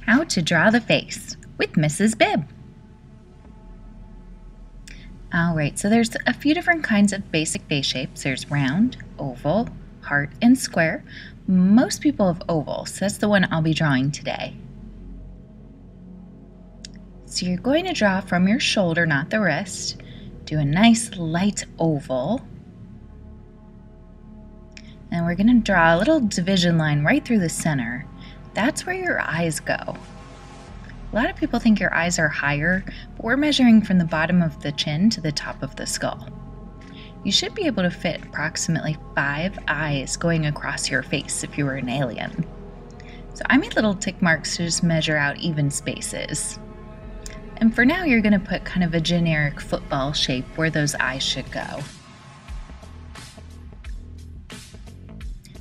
How to draw the face with Mrs. Bibb. Alright, so there's a few different kinds of basic face shapes. There's round, oval, heart, and square. Most people have oval, so that's the one I'll be drawing today. So you're going to draw from your shoulder, not the wrist. Do a nice light oval. And we're going to draw a little division line right through the center. That's where your eyes go. A lot of people think your eyes are higher, but we're measuring from the bottom of the chin to the top of the skull. You should be able to fit approximately 5 eyes going across your face if you were an alien. So I made little tick marks to just measure out even spaces. And for now, you're going to put kind of a generic football shape where those eyes should go.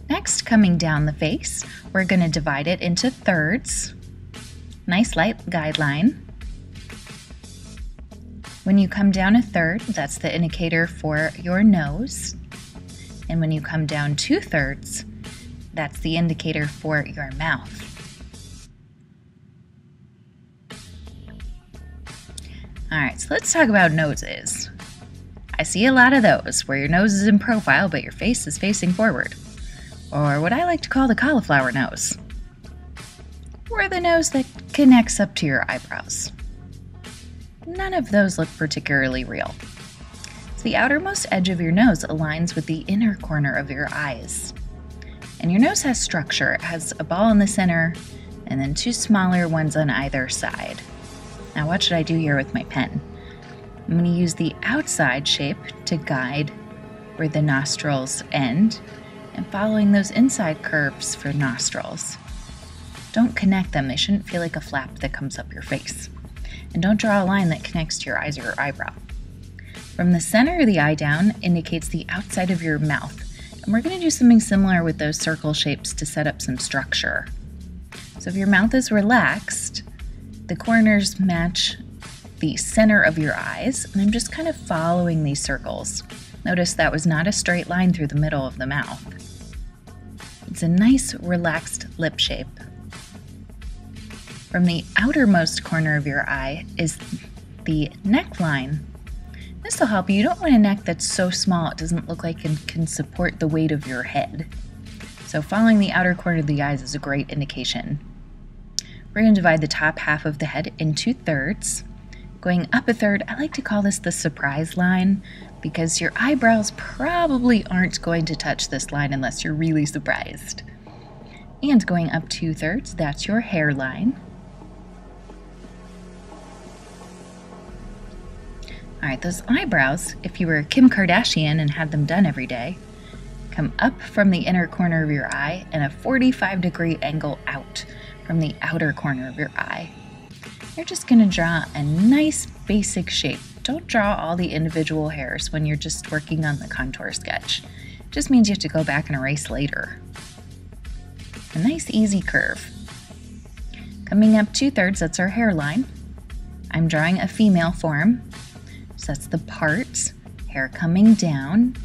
Next, coming down the face, we're going to divide it into thirds. Nice light guideline. When you come down a third, that's the indicator for your nose. And when you come down 2/3, that's the indicator for your mouth. Alright, so let's talk about noses. I see a lot of those, where your nose is in profile but your face is facing forward. Or what I like to call the cauliflower nose. Or the nose that connects up to your eyebrows. None of those look particularly real. So the outermost edge of your nose aligns with the inner corner of your eyes. And your nose has structure. It has a ball in the center and then 2 smaller ones on either side. Now what should I do here with my pen? I'm going to use the outside shape to guide where the nostrils end and following those inside curves for nostrils. Don't connect them. They shouldn't feel like a flap that comes up your face. And don't draw a line that connects to your eyes or your eyebrow. From the center of the eye down indicates the outside of your mouth. And we're going to do something similar with those circle shapes to set up some structure. So if your mouth is relaxed, the corners match the center of your eyes. And I'm just kind of following these circles. Notice that was not a straight line through the middle of the mouth. It's a nice relaxed lip shape. From the outermost corner of your eye is the neckline. This will help you. You don't want a neck that's so small it doesn't look like it can support the weight of your head. So following the outer corner of the eyes is a great indication. We're going to divide the top half of the head into thirds. Going up a third, I like to call this the surprise line because your eyebrows probably aren't going to touch this line unless you're really surprised. And going up 2/3, that's your hairline. Alright, those eyebrows, if you were Kim Kardashian and had them done every day, come up from the inner corner of your eye and a 45-degree angle out from the outer corner of your eye. You're just going to draw a nice basic shape. Don't draw all the individual hairs when you're just working on the contour sketch. It just means you have to go back and erase later. A nice easy curve. Coming up 2/3, that's our hairline. I'm drawing a female form. So that's the part, hair coming down.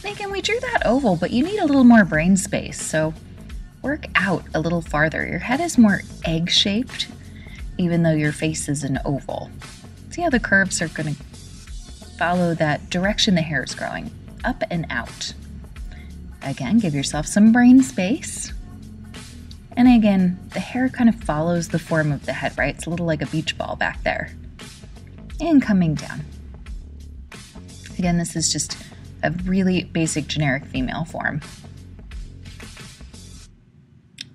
And again, we drew that oval, but you need a little more brain space, so work out a little farther. Your head is more egg-shaped, even though your face is an oval. See how the curves are going to follow that direction the hair is growing, up and out. Again, give yourself some brain space. And again, the hair kind of follows the form of the head, right? It's a little like a beach ball back there. And coming down. Again, this is just a really basic generic female form.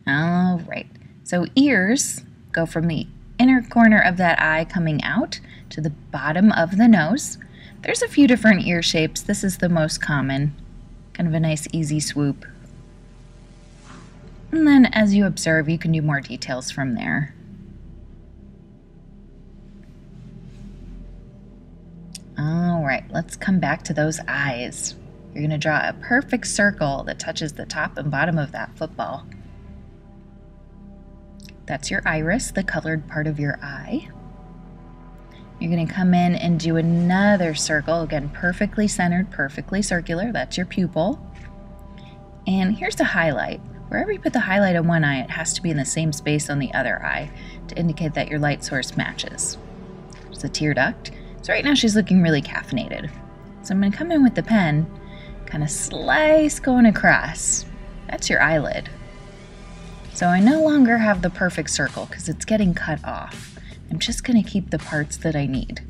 All right, so ears go from the inner corner of that eye coming out to the bottom of the nose. There's a few different ear shapes. This is the most common, kind of a nice easy swoop. And then as you observe, you can do more details from there. All right, let's come back to those eyes. You're going to draw a perfect circle that touches the top and bottom of that football. That's your iris, the colored part of your eye. You're going to come in and do another circle, again, perfectly centered, perfectly circular. That's your pupil. And here's the highlight. Wherever you put the highlight on one eye, it has to be in the same space on the other eye to indicate that your light source matches. There's the tear duct. So right now she's looking really caffeinated. So I'm going to come in with the pen, kind of slice going across. That's your eyelid. So I no longer have the perfect circle because it's getting cut off. I'm just going to keep the parts that I need.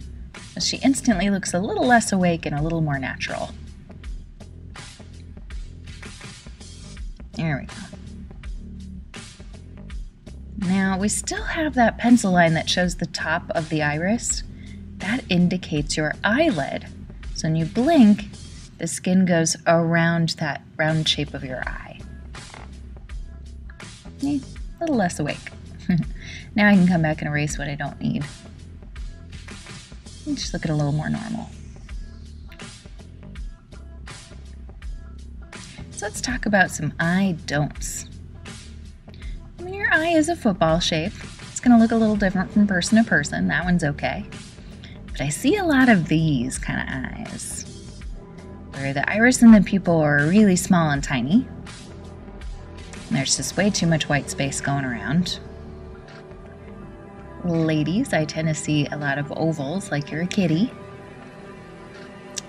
So she instantly looks a little less awake and a little more natural. There we go. Now we still have that pencil line that shows the top of the iris. That indicates your eyelid. So when you blink, the skin goes around that round shape of your eye. A little less awake. Now I can come back and erase what I don't need. And just look at a little more normal. So let's talk about some eye don'ts. When your eye is a football shape, it's going to look a little different from person to person. That one's okay. But I see a lot of these kind of eyes, where the iris and the pupil are really small and tiny. And there's just way too much white space going around. Ladies, I tend to see a lot of ovals, like you're a kitty.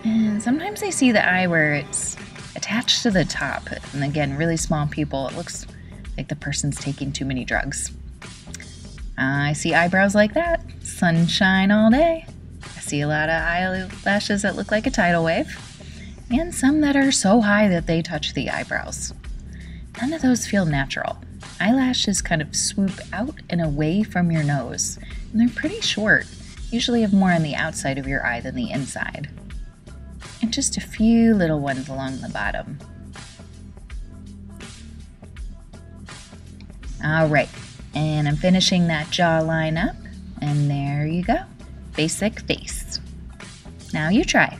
And sometimes I see the eye where it's attached to the top. And again, really small pupil. It looks like the person's taking too many drugs. I see eyebrows like that. Sunshine all day. I see a lot of eyelashes that look like a tidal wave. And some that are so high that they touch the eyebrows. None of those feel natural. Eyelashes kind of swoop out and away from your nose. And they're pretty short. Usually have more on the outside of your eye than the inside. And just a few little ones along the bottom. All right, and I'm finishing that jawline up, and there you go. Basic face. Now you try.